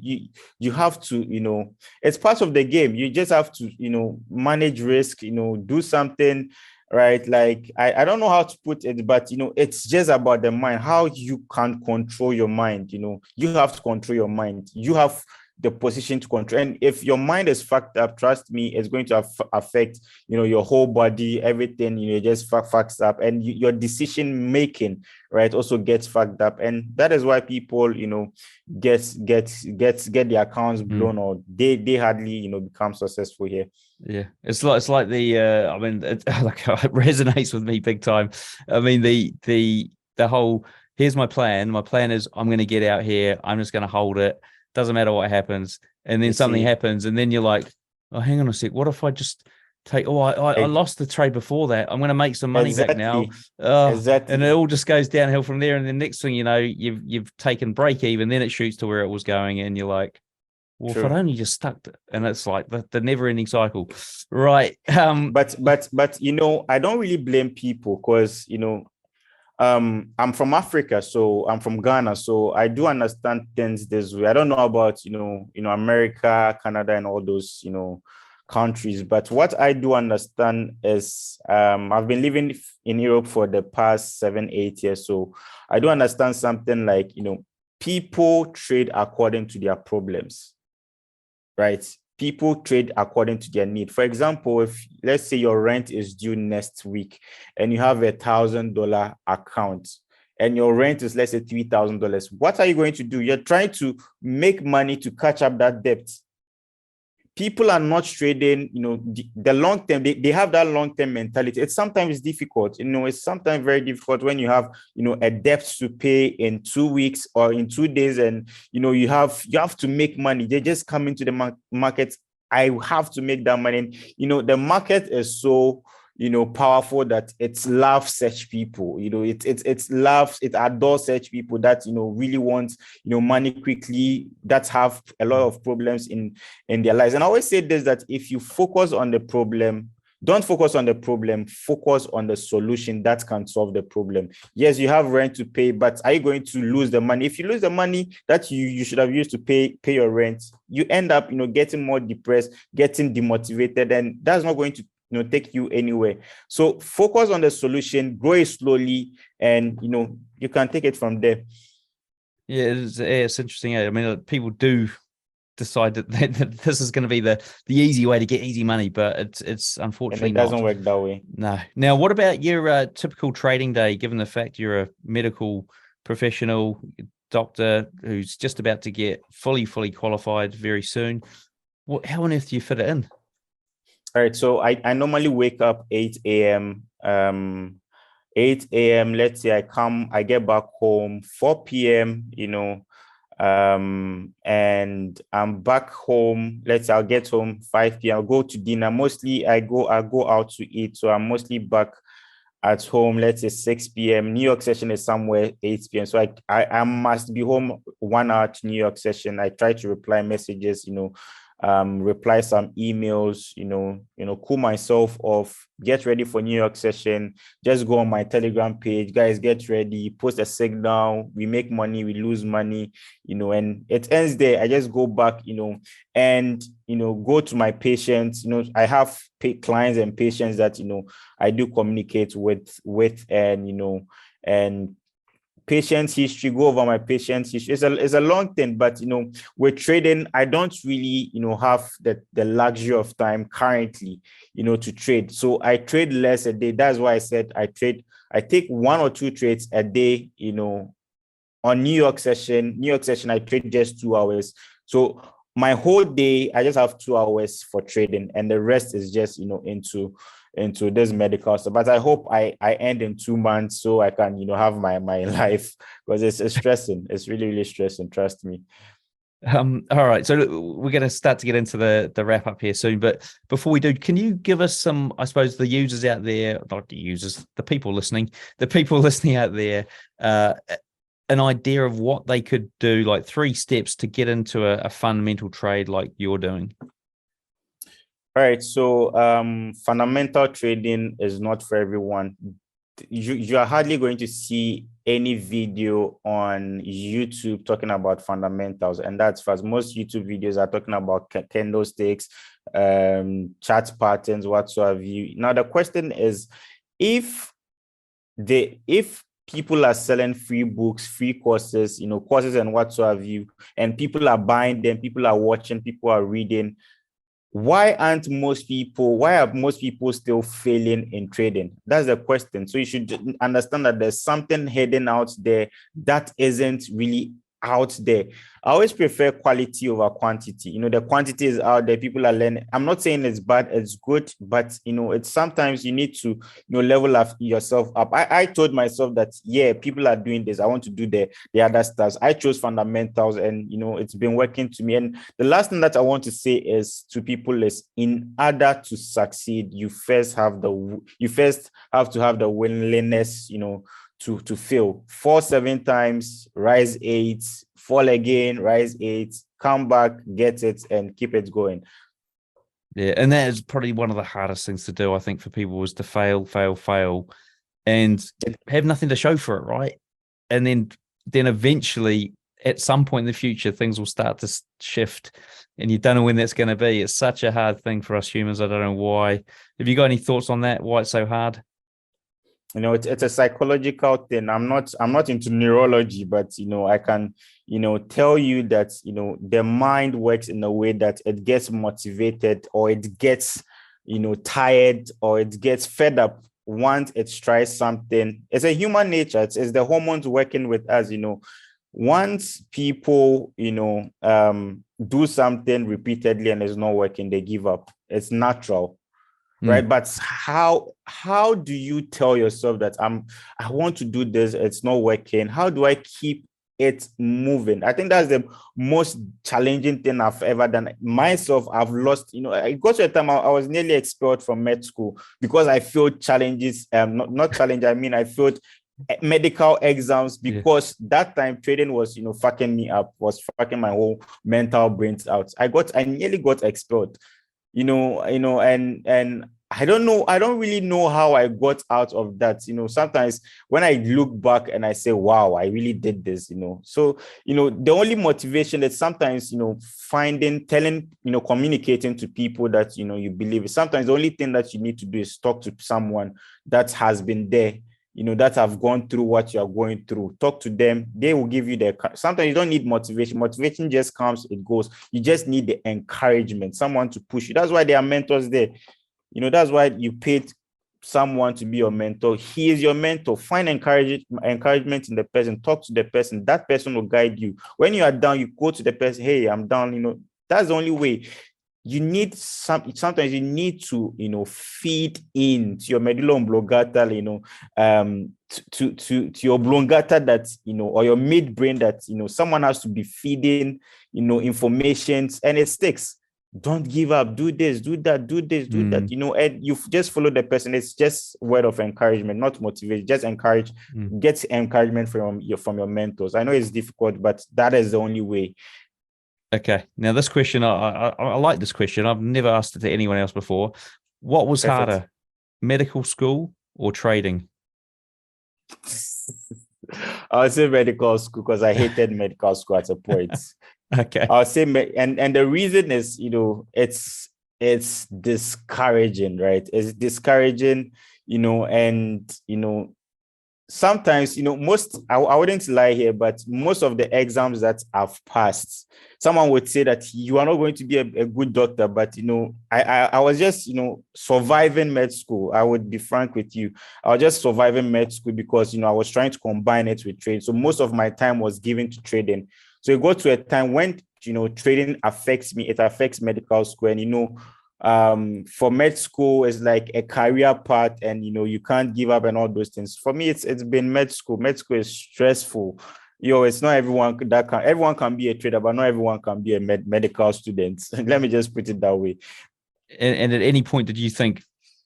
You have to, it's part of the game. You just have to, manage risk, do something, right? Like, I don't know how to put it, but, it's just about the mind, how you can control your mind. You have to control your mind. You have the position to control. And if your mind is fucked up, trust me, it's going to affect, your whole body, everything, just fucks up, and your decision making, right, also gets fucked up. And that is why people, get their accounts blown, or they hardly, become successful here. Yeah, it's like the I mean, it resonates with me big time. I mean, the whole, here's my plan. My plan is, I'm going to get out here. I'm just going to hold it. Doesn't matter what happens. And then something happens, and then you're like, oh, hang on a sec. What if I just take? Oh, I lost the trade before that. I'm going to make some money back now. Exactly. And it all just goes downhill from there. And the next thing you know, you've taken break even. Then it shoots to where it was going, and you're like, well, True. If I'd only just stuck to, and it's like the never-ending cycle, right? But I don't really blame people, because I'm from Africa, so I'm from Ghana, so I do understand things this way. I don't know about America, Canada, and all those countries, but what I do understand is, I've been living in Europe for the past 7-8 years, so I do understand something like, people trade according to their problems. Right? People trade according to their need. For example, if, let's say, your rent is due next week and you have $1,000 account and your rent is, let's say, $3,000, what are you going to do? You're trying to make money to catch up that debt. People are not trading, the long term. They have that long term mentality. It's sometimes difficult, it's sometimes very difficult when you have, a debt to pay in 2 weeks or in 2 days, and you have to make money. They just come into the market. I have to make that money. And, the market is so powerful that it loves such people. It adores such people that really want money quickly, that have a lot of problems in their lives. And I always say this, that if you focus on the problem, don't focus on the problem, focus on the solution that can solve the problem. Yes, you have rent to pay, but are you going to lose the money? If you lose the money that you should have used to pay your rent, you end up getting more depressed, getting demotivated, and that's not going to take you anywhere. So focus on the solution, grow it slowly, and you can take it from there. Yeah, it's interesting. I mean, people do decide that this is going to be the easy way to get easy money, but it's unfortunately and it doesn't work that way. No. Now, what about your typical trading day? Given the fact you're a medical professional, doctor who's just about to get fully qualified very soon, how on earth do you fit it in? All right, so I normally wake up 8 a.m. 8 a.m. Let's say I get back home 4 p.m. And I'm back home. Let's say I'll get home 5 p.m. I'll go to dinner. Mostly I go out to eat, so I'm mostly back at home. Let's say 6 p.m. New York session is somewhere 8 p.m. So I must be home 1 hour to New York session. I try to reply messages, reply some emails, cool myself off, get ready for New York session. Just go on my Telegram page, guys, get ready, post a signal, we make money, we lose money, and it ends there. I just go back, and go to my patients. I have clients and patients that I do communicate with, and patient's history, go over my patient's history. It's a long thing, but with trading, I don't really have the luxury of time currently to trade. So I trade less a day. That's why I said I take 1 or 2 trades a day. On New York session I trade just 2 hours. So my whole day I just have 2 hours for trading, and the rest is just into this medical stuff. But I hope I end in 2 months so I can have my life, because it's stressing. It's really, really stressing, trust me. All right, so we're going to start to get into the wrap up here soon, but before we do, can you give us some, I suppose, the users out there, not the users, the people listening out there, an idea of what they could do, like 3 steps to get into a fundamental trade like you're doing? All right, so fundamental trading is not for everyone. You are hardly going to see any video on YouTube talking about fundamentals, and that's fast. Most YouTube videos are talking about candlesticks, chart patterns, whatsoever. Now the question is, if people are selling free books, free courses, courses and whatsoever, and people are buying them, people are watching, people are reading, why are most people still failing in trading? That's the question. So you should understand that there's something hidden out there that isn't really out there. I always prefer quality over quantity. The quantity is out there, people are learning. I'm not saying it's bad, it's good, but it's sometimes you need to level up yourself up. I told myself that, yeah, people are doing this, I want to do the other stuff. I chose fundamentals, and it's been working to me. And the last thing that I want to say is to people is, in order to succeed, you first have to have the willingness to fail. Fall 7 times, rise 8, fall again, rise 8, come back, get it, and keep it going. Yeah, and that is probably one of the hardest things to do, I think, for people, was to fail, and have nothing to show for it, right? And then eventually, at some point in the future, things will start to shift, and you don't know when that's going to be. It's such a hard thing for us humans. I don't know why. Have you got any thoughts on that? Why it's so hard? It's a psychological thing. I'm not into neurology, but I can tell you that the mind works in a way that it gets motivated, or it gets tired, or it gets fed up once it tries something. It's a human nature. It's the hormones working with us. Once people do something repeatedly and it's not working, they give up. It's natural. Right. But how do you tell yourself that I want to do this, it's not working? How do I keep it moving? I think that's the most challenging thing I've ever done. Myself, I've lost, I got to a time I was nearly expelled from med school because I failed challenges. Not challenge, I mean, I failed medical exams because that time trading was, fucking me up, was fucking my whole mental brains out. I nearly got expelled. And I don't know, I don't really know how I got out of that. Sometimes when I look back and I say, wow, I really did this, So, the only motivation is sometimes, communicating to people that, you believe. Sometimes the only thing that you need to do is talk to someone that has been there, that have gone through what you are going through. Talk to them. They will give you sometimes you don't need motivation. Motivation just comes, it goes. You just need the encouragement, someone to push you. That's why there are mentors there. That's why you paid someone to be your mentor. He is your mentor. Find encouragement in the person. Talk to the person. That person will guide you. When you are down, you go to the person. Hey, I'm down. That's the only way. You need sometimes you need to feed into your medulla oblongata, to your oblongata, that or your midbrain, that someone has to be feeding information, and it sticks. Don't give up. Do this, do that, do this, do that. And you just follow the person. It's just word of encouragement, not motivation. Just encourage. Get encouragement from your mentors. I know it's difficult, but that is the only way. Okay. Now this question, I like this question. I've never asked it to anyone else before. What was Perfect. harder, medical school or trading? I would say medical school because I hated medical school at a point. Okay. I would say, and the reason is, it's discouraging, right? It's discouraging, and sometimes, I wouldn't lie here, but most of the exams that I've passed, someone would say that you are not going to be a good doctor, but I was just surviving med school. I would be frank with you. I was just surviving med school because I was trying to combine it with trade. So most of my time was given to trading. So it got to a time when trading affects me, it affects medical school. And for med school is like a career path, and you can't give up and all those things. For me, it's been med school. Med school is stressful. It's not everyone can be a trader, but not everyone can be a medical student. Let me just put it that way. And at any point did you think,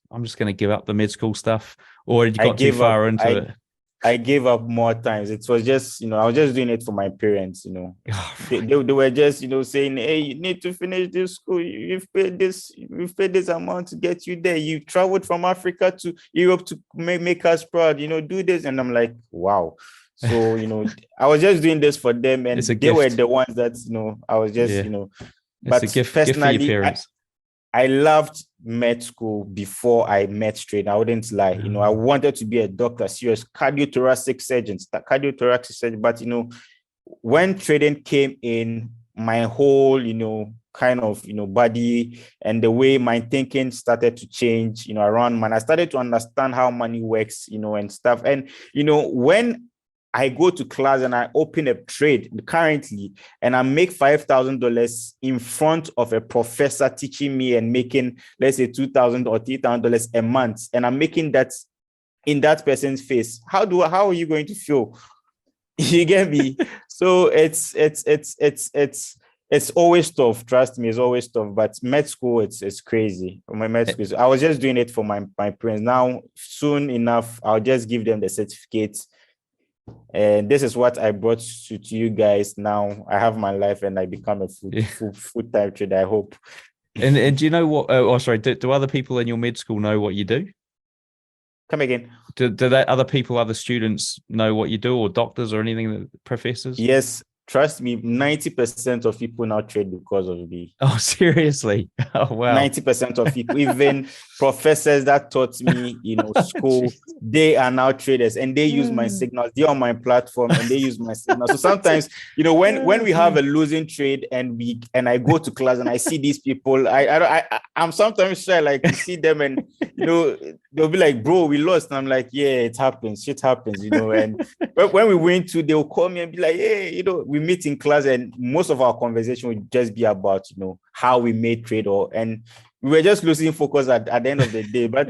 I'm just going to give up the med school stuff, or did you got too far into it? I gave up more times. It was just, I was just doing it for my parents, Oh, right. they were just, saying, hey, you need to finish this school. You've paid this amount to get you there. You traveled from Africa to Europe to make us proud, do this. And I'm like, wow. So, I was just doing this for them, and they were the ones that, I was just, but it's a gift, personally, gift for your parents. I loved med school before I met trade. I wouldn't lie. I wanted to be a doctor, serious cardiothoracic surgeon. But when trading came in, my whole, kind of, body and the way my thinking started to change, around money. I started to understand how money works, and stuff. And, when I go to class and I open a trade currently, and I make $5,000 in front of a professor teaching me and making, let's say, $2,000 or $3,000 a month, and I'm making that in that person's face. How are you going to feel? You get me? So it's always tough. Trust me, it's always tough. But med school, it's crazy. My med school, I was just doing it for my parents. Now, soon enough, I'll just give them the certificates. And this is what I brought to you guys. Now I have my life, and I become a full-time trader, I hope. And do you know what? Do other people in your med school know what you do? Come again. Do other students know what you do, or doctors or anything, professors? Yes. Trust me, 90% of people now trade because of me. Oh, seriously? Oh, wow. 90% of people, even professors that taught me, school, they are now traders, and they use my signals. They're on my platform, and they use my signals. So sometimes, when we have a losing trade and I go to class and I see these people, I'm sometimes shy, like, to see them, and they'll be like, bro, we lost. And I'm like, yeah, it happens. Shit happens, And when we win too, they'll call me and be like, hey, we meet in class, and most of our conversation would just be about, how we made trade, and we were just losing focus at the end of the day. But,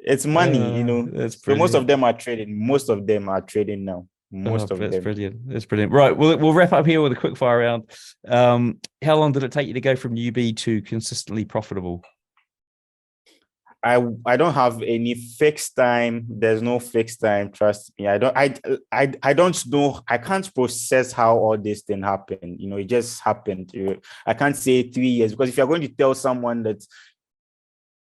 it's money, So most of them are trading. Most of them are trading now. Most of them. That's brilliant. Right. We'll wrap up here with a quick fire round. How long did it take you to go from newbie to consistently profitable? I don't have any fixed time. There's no fixed time. Trust me. I don't know. I can't process how all this thing happened. It just happened. I can't say 3 years, because if you're going to tell someone that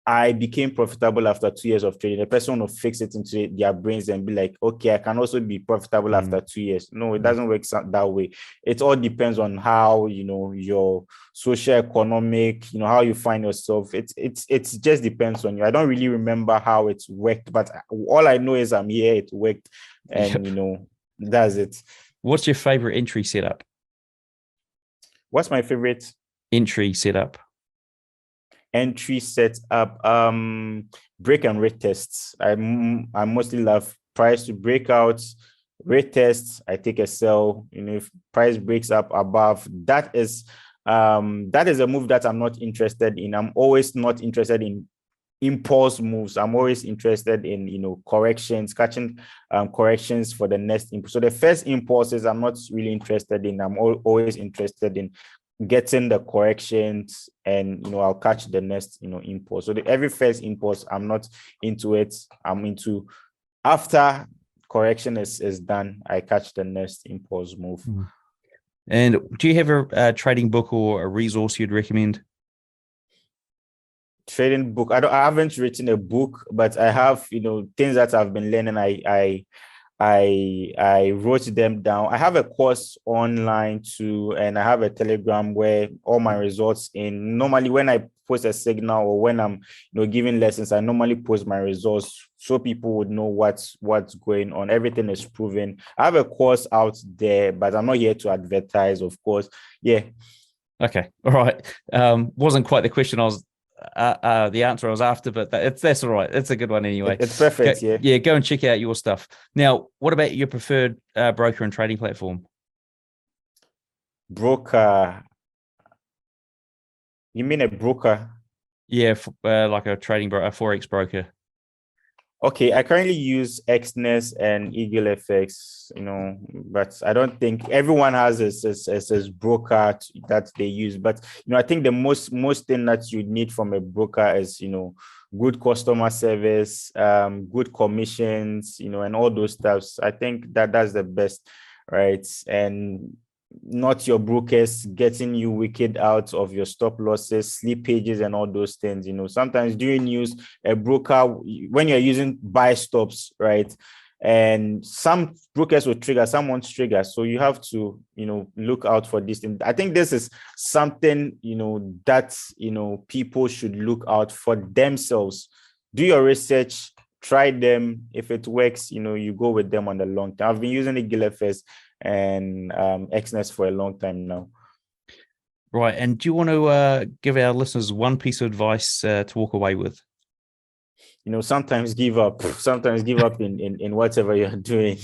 I became profitable after 2 years of trading, the person will fix it into their brains and be like, okay, I can also be profitable after 2 years. No, it doesn't work that way. It all depends on how, your social economic, how you find yourself. It just depends on you. I don't really remember how it worked, but all I know is I'm here, it worked, and that's it. What's your favorite entry setup? What's my favorite entry setup? Entry setup, break and rate tests. I mostly love price to breakouts, rate tests. I take a sell. If price breaks up above, that is a move that I'm not interested in. I'm always not interested in impulse moves. I'm always interested in corrections, catching corrections for the next impulse. So the first impulses I'm not really interested in. I'm always interested in getting the corrections, and I'll catch the next impulse. So every first impulse, I'm not into it. I'm into after correction is done, I catch the next impulse move. And do you have a trading book or a resource you'd recommend? Trading book. I haven't written a book, but I have, things that I've been learning. I wrote them down. I have a course online too, and I have a Telegram where all my results in. Normally, when I post a signal or when I'm giving lessons, I normally post my results so people would know what's going on. Everything is proven. I have a course out there, but I'm not here to advertise, of course. Yeah. Okay. All right. Wasn't quite the question I was the answer I was after, but that's all right. It's a good one anyway. It's perfect. Go and check out your stuff. Now, what about your preferred broker and trading platform? Broker. You mean a broker? Yeah, like a trading broker, a forex broker. Okay, I currently use Xness and Eagle FX, but I don't think everyone has a broker that they use. But I think the most thing that you need from a broker is good customer service, good commissions, and all those stuffs. I think that's the best, right? And not your brokers getting you wicked out of your stop losses, sleep pages, and all those things. Sometimes during news, a broker, when you're using buy stops, right? And some brokers will trigger, some won't trigger. So you have to, look out for this thing. I think this is something, that, people should look out for themselves. Do your research, try them. If it works, you go with them on the long term. I've been using the GLFS and Xness for a long time now. Right. And do you want to give our listeners one piece of advice to walk away with? Sometimes give up. Sometimes give up in whatever you're doing.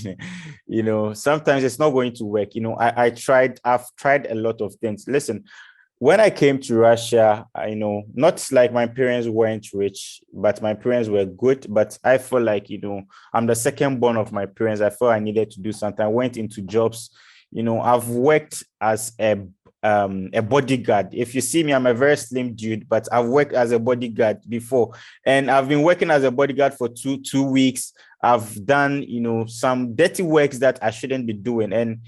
Sometimes it's not going to work. I've tried a lot of things. Listen, when I came to Russia, not like my parents weren't rich, but my parents were good. But I feel like, I'm the second born of my parents. I felt I needed to do something. I went into jobs. I've worked as a bodyguard. If you see me, I'm a very slim dude, but I've worked as a bodyguard before. And I've been working as a bodyguard for two weeks. I've done, some dirty works that I shouldn't be doing. And,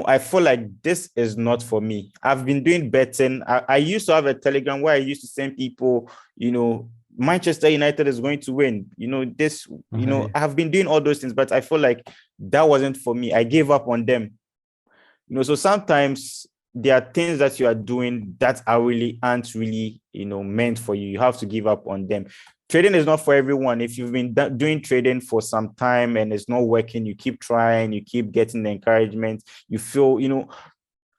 I feel like this is not for me. I've been doing betting. I used to have a Telegram where I used to send people, Manchester United is going to win. I've been doing all those things, but I feel like that wasn't for me. I gave up on them. So sometimes there are things that you are doing that aren't really, meant for you. You have to give up on them. Trading is not for everyone. If you've been doing trading for some time and it's not working, you keep trying, you keep getting the encouragement. You feel,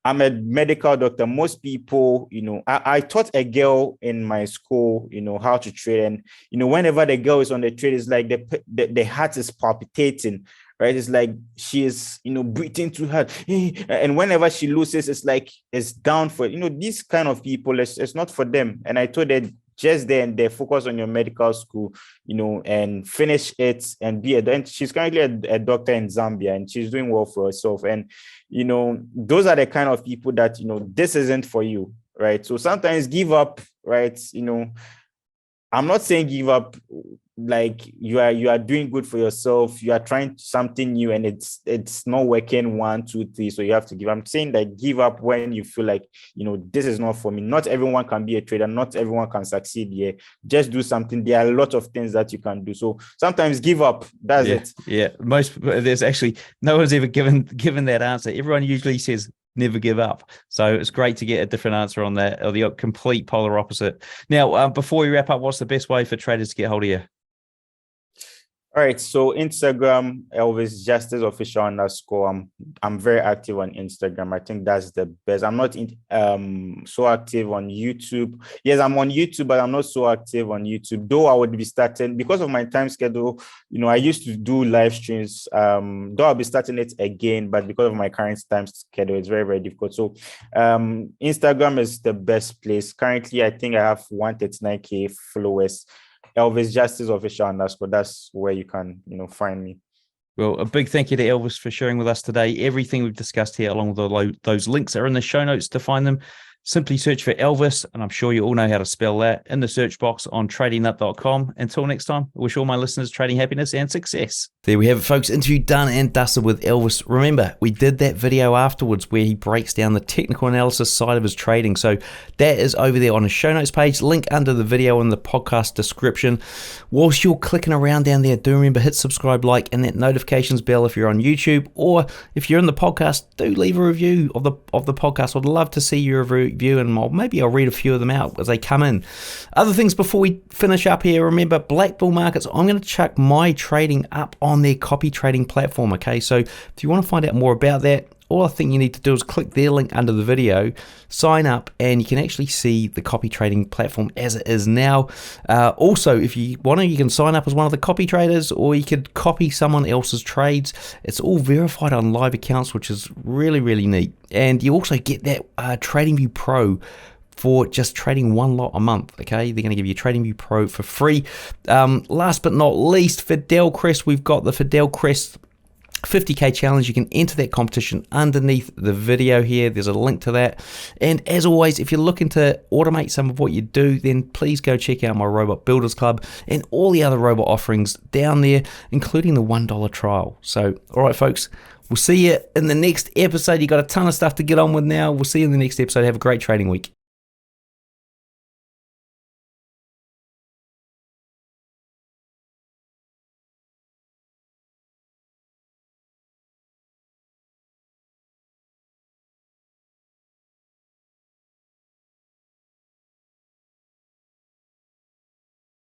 I'm a medical doctor. Most people, I taught a girl in my school, how to trade. And, whenever the girl is on the trade, it's like the heart is palpitating, right? It's like she is, breathing too hard. And whenever she loses, it's like it's down for, these kind of people, it's not for them. And I told her, just there and there, focus on your medical school, and finish it and be and she's currently a doctor in Zambia and she's doing well for herself. And, those are the kind of people that, this isn't for you, right? So sometimes give up, right? I'm not saying give up like you are doing good for yourself. You are trying something new and it's not working 1, 2, 3. So you have to give. I'm saying that give up when you feel like, this is not for me. Not everyone can be a trader. Not everyone can succeed here. Just do something. There are a lot of things that you can do. So sometimes give up. That's it. Yeah. There's actually no one's ever given that answer. Everyone usually says never give up. So it's great to get a different answer on that, or the complete polar opposite. Now, before we wrap up, what's the best way for traders to get hold of you? All right, so Instagram, Elvis Justice Official _. I'm very active on Instagram. I think that's the best. I'm not so active on YouTube. Yes, I'm on YouTube, but I'm not so active on YouTube. Though I would be starting because of my time schedule. I used to do live streams. Though I'll be starting it again, but because of my current time schedule, it's very, very difficult. So, Instagram is the best place. Currently, I think I have 139K followers. Elvis Justice Official _. That's where you can, find me. Well, a big thank you to Elvis for sharing with us today. Everything we've discussed here, along with those links, are in the show notes to find them. Simply search for Elvis, and I'm sure you all know how to spell that, in the search box on tradingnut.com. Until next time, I wish all my listeners trading happiness and success. There we have it, folks. Interview done and dusted with Elvis. Remember, we did that video afterwards where he breaks down the technical analysis side of his trading. So that is over there on his show notes page. Link under the video in the podcast description. Whilst you're clicking around down there, do remember, hit subscribe, like, and that notifications bell if you're on YouTube, or if you're in the podcast, do leave a review of the podcast. I'd love to see your review, and maybe I'll read a few of them out as they come in. Other things before we finish up here, remember, Black Bull Markets, I'm going to chuck my trading up on their copy trading platform, okay? So if you want to find out more about that, all I think you need to do is click their link under the video, sign up, and you can actually see the copy trading platform as it is now. Also, if you want to, you can sign up as one of the copy traders, or you could copy someone else's trades. It's all verified on live accounts, which is really, really neat. And you also get that TradingView Pro for just trading one lot a month, okay? They're going to give you TradingView Pro for free. Last but not least, Fidel Crest. We've got the Fidel Crest 50K challenge. You can enter that competition underneath the video here. There's a link to that. And as always, if you're looking to automate some of what you do, then please go check out my Robot Builders Club and all the other robot offerings down there, including the $1 trial. So, all right, folks, we'll see you in the next episode. You got a ton of stuff to get on with now. We'll see you in the next episode. Have a great trading week.